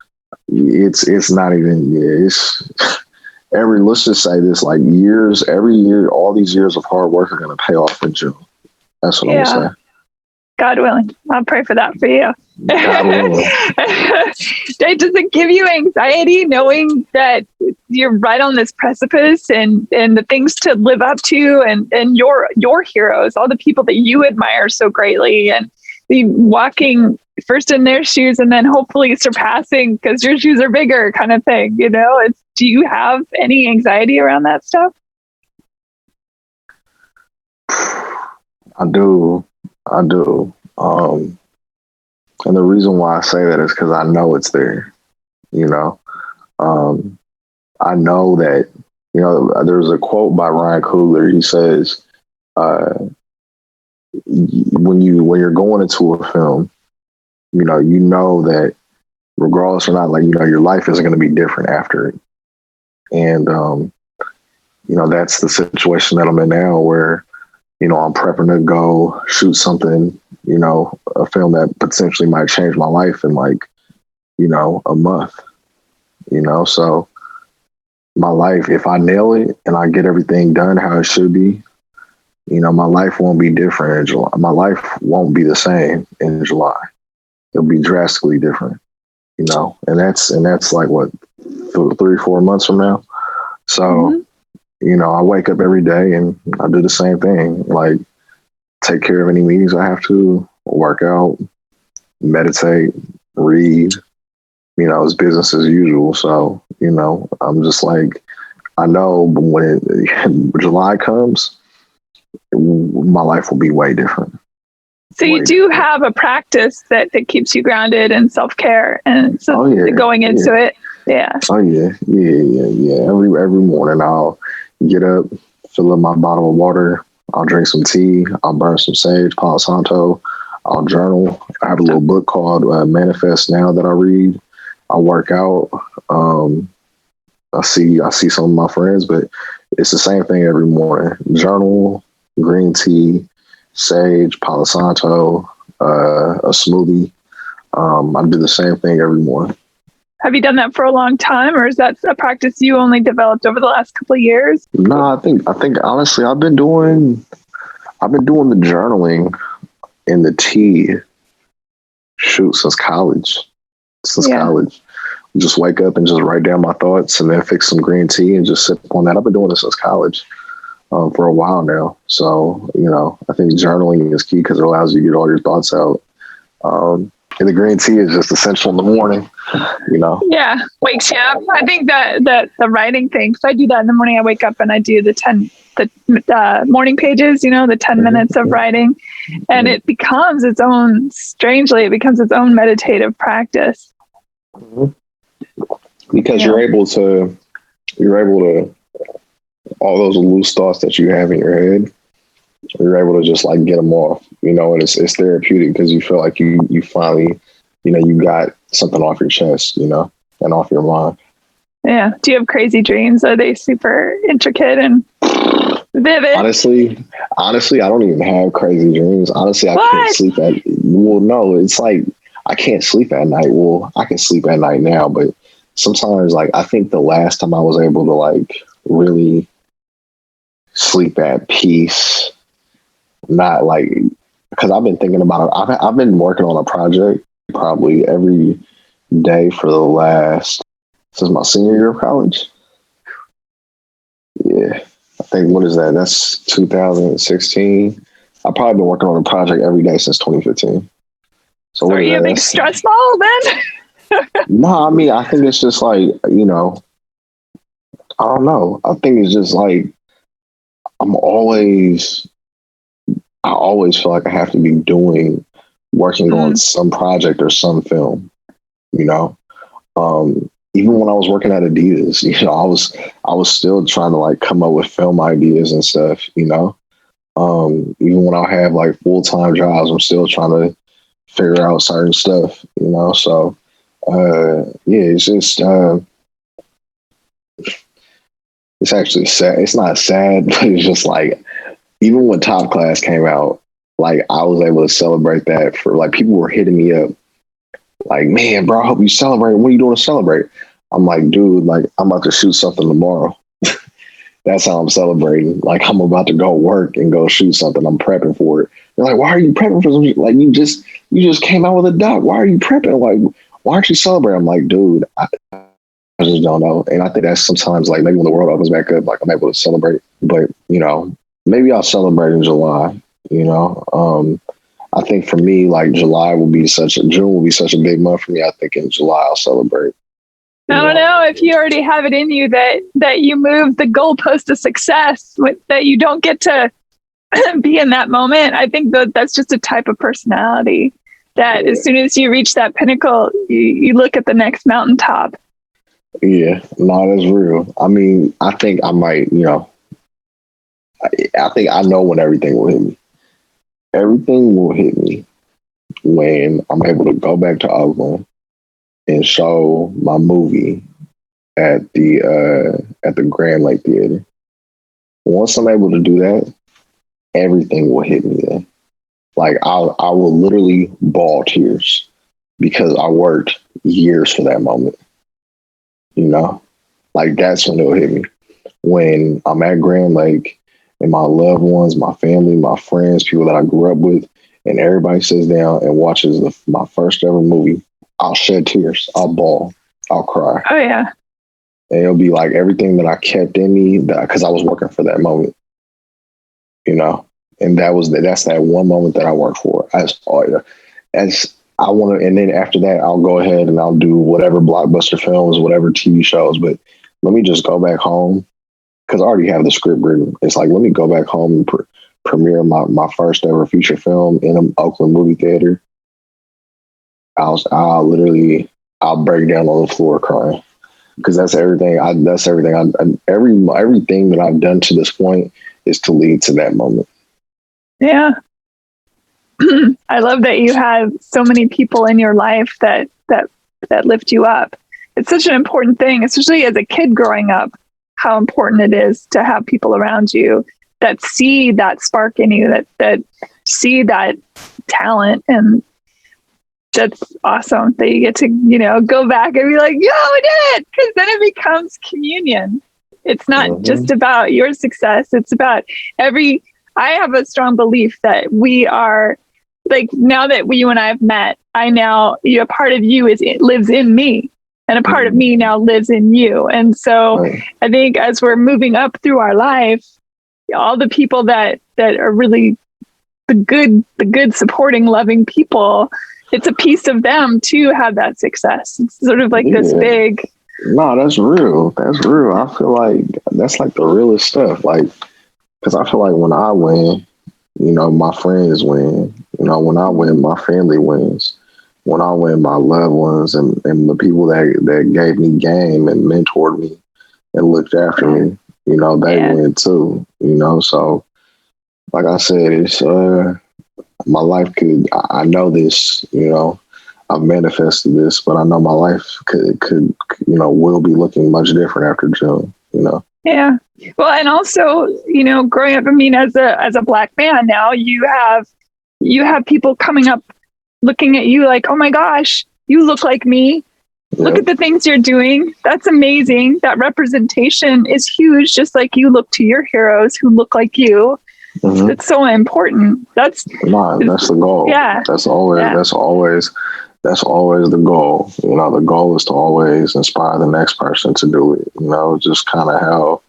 it's not even, it's let's just say this, like every year, all these years of hard work are going to pay off in June. That's what I'm going to say. God willing. I'll pray for that for you. God willing. Does it give you anxiety knowing that you're right on this precipice and the things to live up to and your heroes, all the people that you admire so greatly, and be walking first in their shoes and then hopefully surpassing because your shoes are bigger kind of thing, you know? Do you have any anxiety around that stuff? I do. And the reason why I say that is because I know it's there, you know. I know that, you know, there's a quote by Ryan Coogler. He says, when you're going into a film, you know that regardless or not, like, you know, your life isn't going to be different after it. And, you know, that's the situation that I'm in now where, you know, I'm prepping to go shoot something, you know, a film that potentially might change my life in like, you know, a month, you know. So my life, if I nail it and I get everything done how it should be, you know, my life won't be different in July. My life won't be the same in July. It'll be drastically different, you know, and that's like what, 3-4 months from now. So, you know, I wake up every day and I do the same thing, like take care of any meetings I have to, work out, meditate, read, you know, it's business as usual. So, you know, I'm just like, I know when July comes, my life will be way different. So you do have a practice that keeps you grounded and self-care, and so going into it. Yeah. Oh yeah. Every morning I'll get up, fill up my bottle of water. I'll drink some tea. I'll burn some sage, Palo Santo. I'll journal. I have a little book called Manifest Now that I read. I work out. I see some of my friends, but it's the same thing every morning. Journal, green tea, sage, Palo Santo, a smoothie. I do the same thing every morning. Have you done that for a long time, or is that a practice you only developed over the last couple of years? No, I think honestly, I've been doing the journaling and the tea since college. College, just wake up and just write down my thoughts, and then fix some green tea and just sip on that. I've been doing this since college for a while now. So, you know, I think journaling is key because it allows you to get all your thoughts out. And the green tea is just essential in the morning, you know? Yeah, wakes you up. I think that the writing thing, so I do that in the morning. I wake up and I do the morning pages, you know, the 10 minutes of writing. And it becomes its own meditative practice. Because you're able to, all those loose thoughts that you have in your head, you're able to just like get them off, you know, and it's therapeutic because you feel like you finally, you know, you got something off your chest, you know, and off your mind. Yeah. Do you have crazy dreams? Are they super intricate and vivid? Honestly, I don't even have crazy dreams. Honestly, I can't sleep it's like I can't sleep at night. Well, I can sleep at night now, but sometimes like I think the last time I was able to like really sleep at peace, not like, because I've been thinking about it. I've been working on a project probably every day since my senior year of college. Yeah, I think, what is that? That's 2016. I've probably been working on a project every day since 2015. So are you a big stress ball then? No, I mean, I think it's just like, you know, I don't know. I think it's just like, I always feel like I have to be working on some project or some film, you know. Even when I was working at Adidas, you know, I was still trying to like come up with film ideas and stuff, you know. Even when I have like full-time jobs, I'm still trying to figure out certain stuff, you know? So, yeah, it's just, it's actually sad. It's not sad, but it's just like, even when Top Class came out, like I was able to celebrate that for like people were hitting me up like, man, bro, I hope you celebrate. What are you doing to celebrate? I'm like, dude, like I'm about to shoot something tomorrow. That's how I'm celebrating. Like I'm about to go work and go shoot something. I'm prepping for it. They're like, why are you prepping for something? Like you just came out with a doc. Why are you prepping? Like, why aren't you celebrating? I'm like, dude, I just don't know. And I think that's sometimes like maybe when the world opens back up, like I'm able to celebrate. But you know, maybe I'll celebrate in July. You know, I think for me, like June will be such a big month for me. I think in July I'll celebrate. I don't know if you already have it in you that you move the goalpost of success, that you don't get to be in that moment. I think that's just a type of personality that as soon as you reach that pinnacle, you look at the next mountaintop. Yeah, no, that's real. I mean, I think I might, you know, I think I know when everything will hit me. Everything will hit me when I'm able to go back to Oakland and show my movie at the Grand Lake Theater. Once I'm able to do that, everything will hit me then. Like I will literally bawl tears because I worked years for that moment. You know, like that's when it'll hit me. When I'm at Grand Lake and my loved ones, my family, my friends, people that I grew up with, and everybody sits down and watches my first ever movie, I'll shed tears. I'll bawl. I'll cry. Oh, yeah. And it'll be like everything that I kept in me because I was working for that moment, you know? And that's that one moment that I worked for. As I want to, and then after that, I'll go ahead and I'll do whatever blockbuster films, whatever TV shows. But let me just go back home because I already have the script written. It's like, let me go back home and premiere my first ever feature film in an Oakland movie theater. I'll break down on the floor crying because that's everything. Everything that I've done to this point is to lead to that moment. Yeah. I love that you have so many people in your life that lift you up. It's such an important thing, especially as a kid growing up, how important it is to have people around you that see that spark in you, that see that talent. And that's awesome that you get to, you know, go back and be like, yo, we did it. Because then it becomes communion. It's not just about your success. It's about I have a strong belief that we are, like, now that you and I have met, a part of you lives in me, and a part of me now lives in you. And so I think as we're moving up through our life, all the people that are really the good supporting, loving people, it's a piece of them to have that success. It's sort of like this big. No, that's real. That's real. I feel like that's like the realest stuff. Like, because I feel like when I win, you know, my friends win. You know, when I win, my family wins. When I win, my loved ones and the people that gave me game and mentored me and looked after me, you know, they win too. You know, so like I said, it's my life could. I know this. You know, I've manifested this, but I know my life could you know, will be looking much different after June. You know. Yeah. Well, and also, you know, growing up, I mean, as a Black man now, you have people coming up looking at you like, oh my gosh, you look like me. Look at the things you're doing. That's amazing. That representation is huge, just like you look to your heroes who look like you. It's so important. That's the goal. Yeah. That's always the goal. You know, the goal is to always inspire the next person to do it. You know, just kind of how,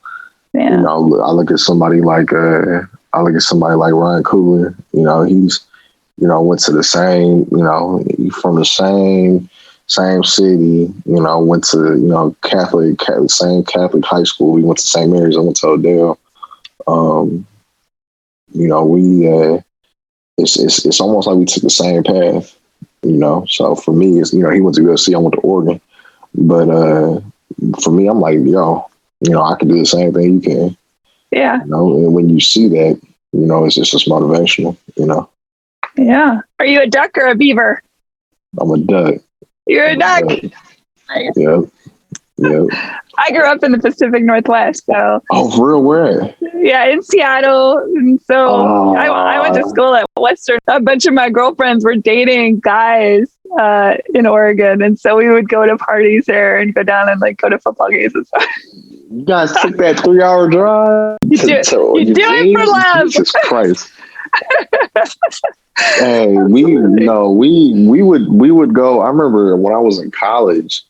you know, I look at somebody like Ryan Coogler. You know, he's, you know, went to the same, you know, from the same city, you know, went to, you know, same Catholic high school. We went to St. Mary's. I went to Odell. You know, it's almost like we took the same path. You know, so for me, it's, you know, he went to USC, I went to Oregon. But for me, I'm like, yo, you know, I can do the same thing you can. Yeah. You know, and when you see that, it's just motivational, Yeah. Are you a duck or a beaver? I'm a duck. You're a duck. Nice. Yep. I grew up in the Pacific Northwest, so. Oh, for real? Where? Yeah, in Seattle. And so I went to school at Western. A bunch of my girlfriends were dating guys in Oregon, and so we would go to parties there and go down and like go to football games and stuff. You guys took that 3-hour drive? You do it for love. Jesus Christ. Hey, we would go. I remember when I was in college,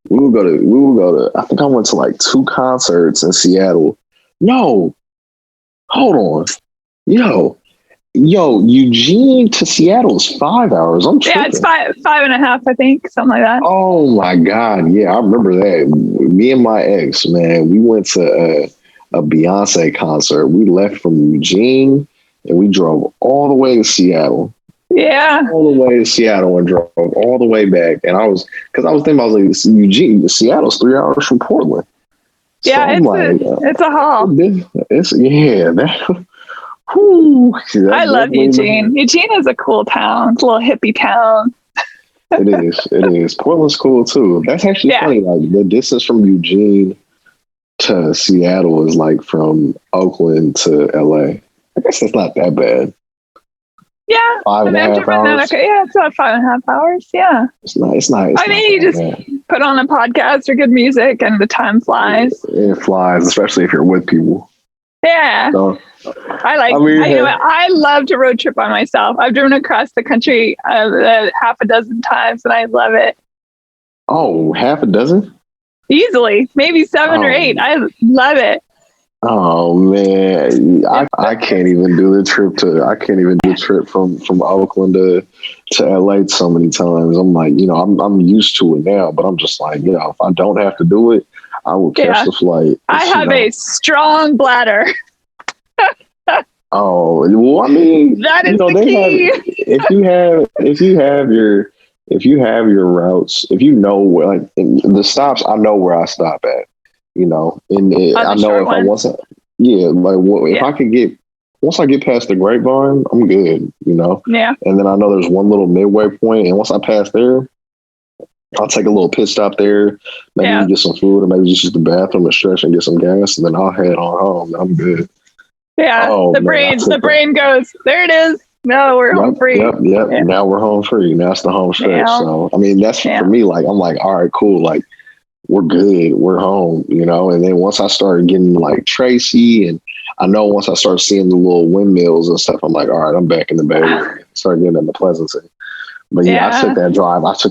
we would go to I think I went to like 2 concerts in Seattle. No, hold on. Yo, Eugene to Seattle is 5 hours. I'm tripping. Yeah, it's 5.5, I think, something like that. Oh my God. Yeah, I remember that. Me and my ex, man, we went to a Beyonce concert. We left from Eugene and we drove all the way to Seattle. Yeah. All the way to Seattle and drove all the way back. And I was thinking, like, Eugene, Seattle's 3 hours from Portland. Yeah, so it's a haul. I love Eugene. Eugene is a cool town. It's a little hippie town. It is. Portland's cool too. That's actually funny. Like the distance from Eugene to Seattle is like from Oakland to LA. I guess it's not that bad. Yeah. 5.5 hours. Yeah, it's about 5.5 hours. Yeah. It's not. I mean, you just put on a podcast or good music and the time flies. It flies, especially if you're with people. Yeah. So, I love to road trip by myself. I've driven across the country half a dozen times and I love it. Oh, half a dozen? Easily. Maybe 7 or 8. I love it. Oh man, I can't even do the trip from Oakland to LA so many times. I'm like, I'm used to it now, but I'm just like, if I don't have to do it, I will catch the flight. I have a strong bladder. Oh, well, I mean, that is the key. If you have your routes, if you know where, like the stops, I know where I stop at. I know if I want to. Yeah, like if I could get once I get past the Grapevine, I'm good. Yeah. And then I know there's one little midway point, and once I pass there, I'll take a little pit stop there, maybe get some food, or maybe just use the bathroom and stretch and get some gas, and then I'll head on home. I'm good. Yeah, the brain goes, there it is. No, we're home free. Yep. Yeah. Now we're home free. Now it's the home stretch. Yeah. So, I mean, that's for me. Like, I'm like, all right, cool. Like, we're good. We're home, And then once I started getting like Tracy, and I know once I start seeing the little windmills and stuff, I'm like, all right, I'm back in the Bay Area. Start getting in the Pleasanton. But I took that drive. Because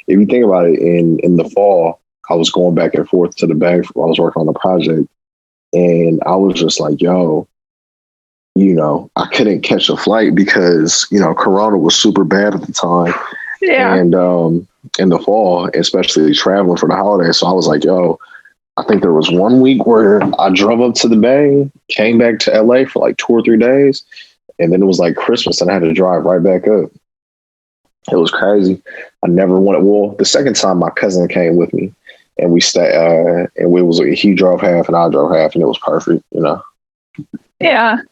if you think about it, in the fall, I was going back and forth to the Bay. I was working on a project, and I was just like, yo, I couldn't catch a flight because, Corona was super bad at the time. Yeah. And in the fall, especially traveling for the holidays. So I was like, yo, I think there was one week where I drove up to the Bay, came back to LA for like 2 or 3 days. And then it was like Christmas and I had to drive right back up. It was crazy. I never wanted, the second time my cousin came with me and we stayed, and he drove half and I drove half and it was perfect, Yeah.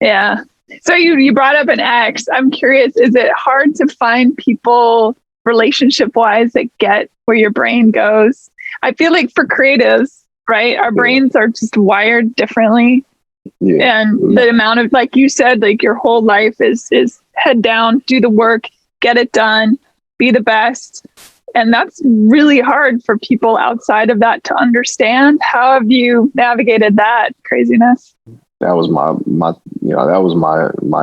Yeah. So you brought up an ex. I'm curious, is it hard to find people relationship wise that get where your brain goes? I feel like for creatives, right? Our brains are just wired differently. Yeah. And the amount of, like you said, like your whole life is head down, do the work, get it done, be the best. And that's really hard for people outside of that to understand. How have you navigated that craziness? That was my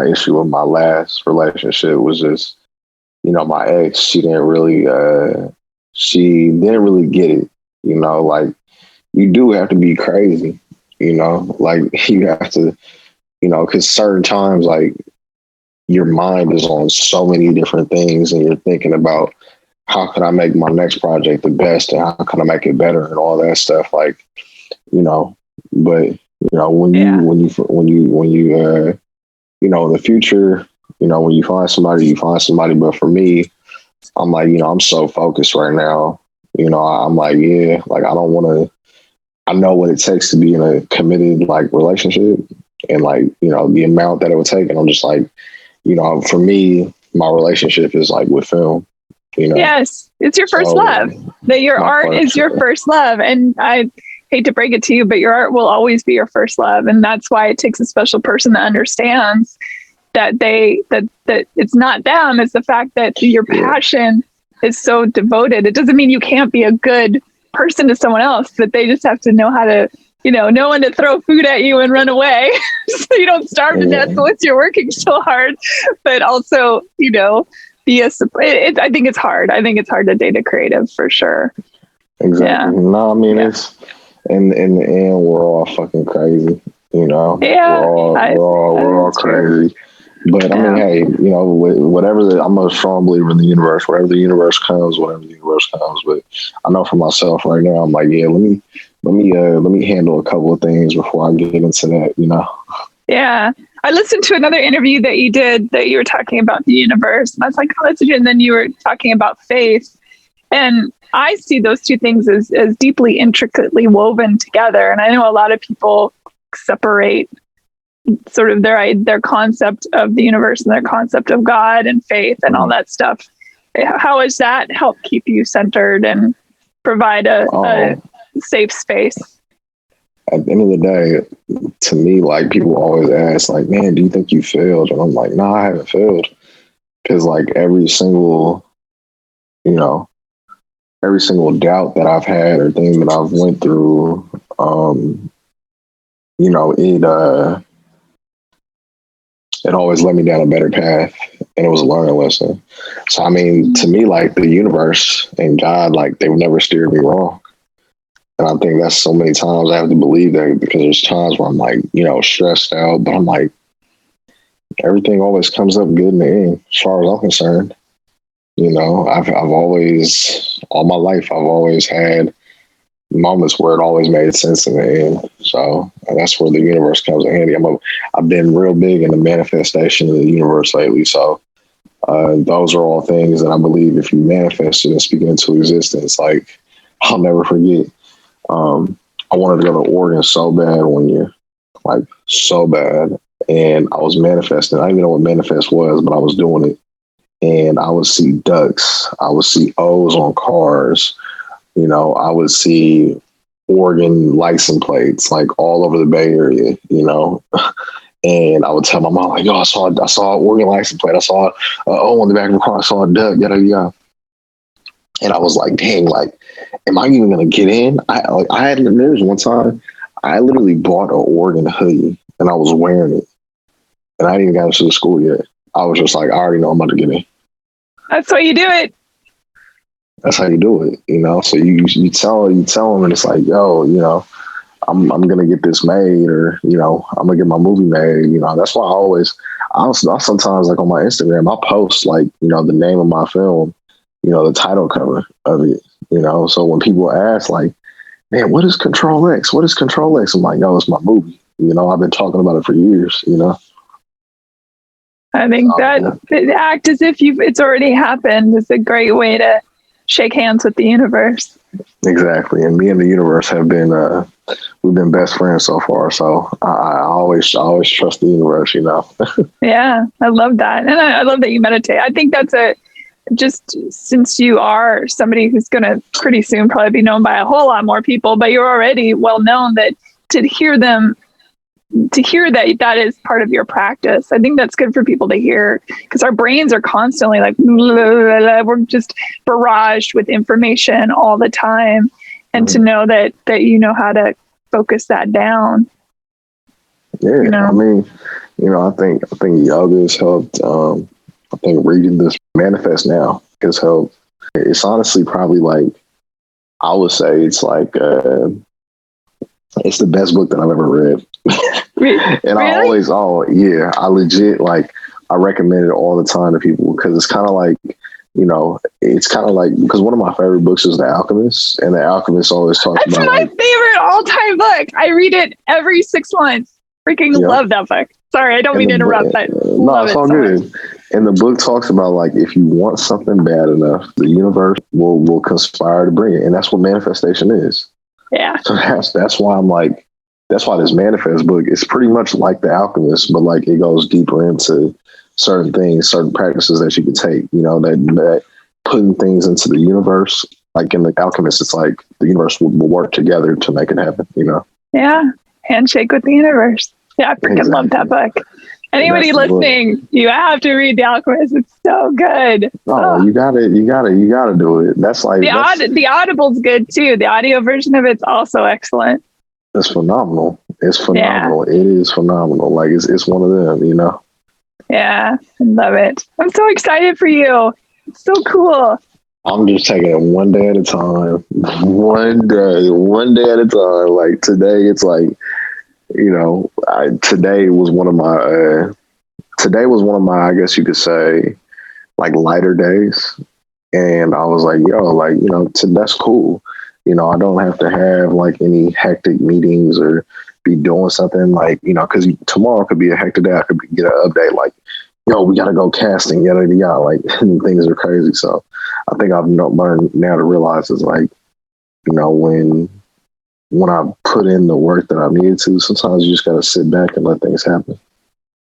issue with my last relationship was just, my ex, she didn't really get it, like you do have to be crazy, like you have to, cause certain times, like your mind is on so many different things and you're thinking about how can I make my next project the best and how can I make it better and all that stuff. Like, but when you in the future, when you find somebody, you find somebody. But for me, I'm like, I'm so focused right now. I'm like, like I don't want to. I know what it takes to be in a committed like relationship, and like, the amount that it would take. And I'm just like, for me, my relationship is like with film, Yes, it's your first love. That your art is your first love. And I hate to break it to you, but your art will always be your first love. And that's why it takes a special person that understands that that it's not them. It's the fact that your passion is so devoted. It doesn't mean you can't be a good person to someone else, but they just have to know how to, know when to throw food at you and run away so you don't starve to death once you're working so hard. But also, be I think it's hard. I think it's hard to date a creative for sure. Exactly. Yeah. No, I mean, it's in the end, we're all fucking crazy. Yeah, we're all crazy. But I mean, hey, I'm a strong believer in the universe. Whatever the universe comes. But I know for myself right now, I'm like, yeah, let me handle a couple of things before I get into that. Yeah. I listened to another interview that you did that you were talking about the universe. And I was like, oh, that's good. And then you were talking about faith. And I see those two things as deeply, intricately woven together. And I know a lot of people separate sort of their concept of the universe and their concept of God and faith and all that stuff. How has that helped keep you centered and provide a safe space? At the end of the day, to me, like, people always ask, like, man, do you think you failed? And I'm like, no, I haven't failed. Because like every single doubt that I've had or thing that I've went through, it always led me down a better path, and it was a learning lesson. So, I mean, to me, like, the universe and God, like, they've never steered me wrong. And I think that's so many times I have to believe that, because there's times where I'm like, stressed out, but I'm like, everything always comes up good in the end, as far as I'm concerned. I've always, all my life, I've always had moments where it always made sense in the end. So that's where the universe comes in handy. I've been real big in the manifestation of the universe lately. So those are all things that I believe if you manifest it and speak it into existence, like, I'll never forget. I wanted to go to Oregon so bad one year, like so bad. And I was manifesting. I didn't even know what manifest was, but I was doing it. And I would see ducks. I would see O's on cars. I would see Oregon license plates, like, all over the Bay Area, And I would tell my mom, like, yo, I saw an Oregon license plate. I saw an O on the back of the car. I saw a duck, yada, yada. And I was like, dang, like, am I even going to get in? There was one time I literally bought an Oregon hoodie and I was wearing it. And I didn't even got to the school yet. I was just like, I already know I'm about to get in. That's why you do it. That's how you do it, So you tell them, and it's like, yo, I'm gonna get this made, or I'm gonna get my movie made. That's why I sometimes, like, on my Instagram, I post, like, the name of my film, the title cover of it, So when people ask, like, man, what is Control X? What is Control X? I'm like, yo, it's my movie. I've been talking about it for years. I think that act as if it's already happened is a great way to shake hands with the universe. Exactly. And me and the universe have been, we've been best friends so far. So I always trust the universe, Yeah, I love that. And I love that you meditate. I think that's just since you are somebody who's going to pretty soon probably be known by a whole lot more people, but you're already well known, that to hear that is part of your practice. I think that's good for people to hear, because our brains are constantly like, we're just barraged with information all the time. And to know that you know how to focus that down. Yeah. I mean, I think yoga has helped. I think reading this Manifest Now has helped. It's honestly probably, like, I would say it's like, it's the best book that I've ever read. And really? I legit, like, I recommend it all the time to people, because it's kind of like, because one of my favorite books is The Alchemist, and The Alchemist always talks about, that's my favorite all-time book. I read it every 6 months. Freaking love that book. Sorry, I don't mean to interrupt, but no, it's all good. And the book talks about, like, if you want something bad enough, the universe will conspire to bring it, and that's what manifestation is. Yeah. So that's why I'm like, that's why this Manifest book is pretty much like The Alchemist, but like it goes deeper into certain things, certain practices that you can take, you know, that putting things into the universe. Like in The Alchemist, it's like the universe will work together to make it happen, you know? Yeah. Handshake with the universe. Yeah, I freaking love that book. Anybody listening, you have to read The Alchemist. It's so good. Oh, you gotta do it. That's like the Audible's good too. The audio version of it's also excellent. It's phenomenal. It's phenomenal. Yeah. It is phenomenal. Like it's one of them, you know? Yeah, I love it. I'm so excited for you. It's so cool. I'm just taking it one day at a time. One day at a time. Like today, it's like, you know, today was one of my, I guess you could say, like lighter days. And I was like, yo, like, you know, that's cool. You know, I don't have to have like any hectic meetings or be doing something like, you know, because tomorrow could be a hectic day. I could get an update like, yo, we got to go casting, yada, yada, yada. Like things are crazy. So I think I've learned now to realize is like, you know, when I put in the work that I needed to, sometimes you just got to sit back and let things happen.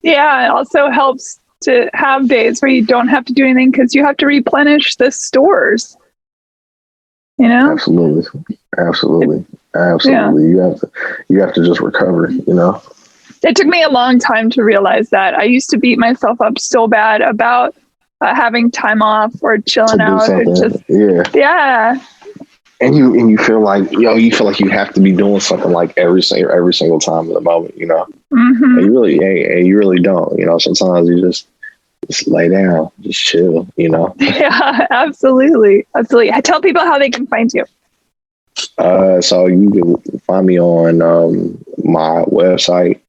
Yeah, it also helps to have days where you don't have to do anything because you have to replenish the stores. You know? Absolutely. Yeah. You have to just recover, you know? It took me a long time to realize that. I used to beat myself up so bad about having time off or chilling out. Or just, yeah. And you feel like, you have to be doing something like every single time in the moment, you know? Mm-hmm. And you really don't, you know? Sometimes you just lay down, just chill, you know? Yeah, absolutely. I tell people how they can find you. So you can find me on my website.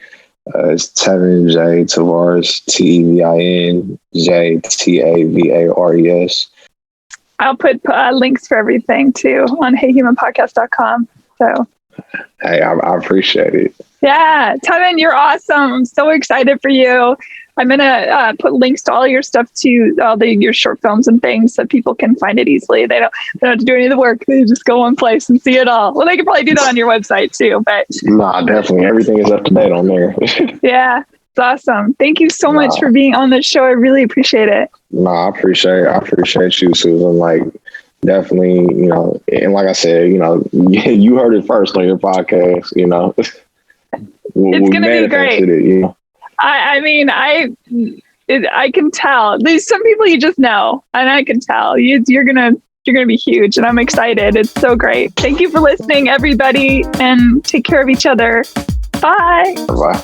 It's Tevin J Tavares, TEVIN JTAVARES. I'll put links for everything too on heyhumanpodcast.com. So, hey, I appreciate it. Yeah, Tevin, you're awesome. I'm so excited for you. I'm gonna put links to all your stuff to all your short films and things so people can find it easily. They don't have to do any of the work. They just go one place and see it all. Well, they could probably do that on your website too, but definitely everything is up to date on there. Yeah, it's awesome. Thank you so much for being on the show. I really appreciate it. I appreciate you, Susan. Like, definitely, you know, and like I said, you know, you heard it first on your podcast. You know, it's gonna be great. It, you know? I mean, I can tell. There's some people you just know, and I can tell you're gonna be huge, and I'm excited. It's so great. Thank you for listening, everybody, and take care of each other. Bye. Bye.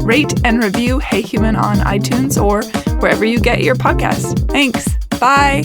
Rate and review Hey Human on iTunes or wherever you get your podcasts. Thanks. Bye.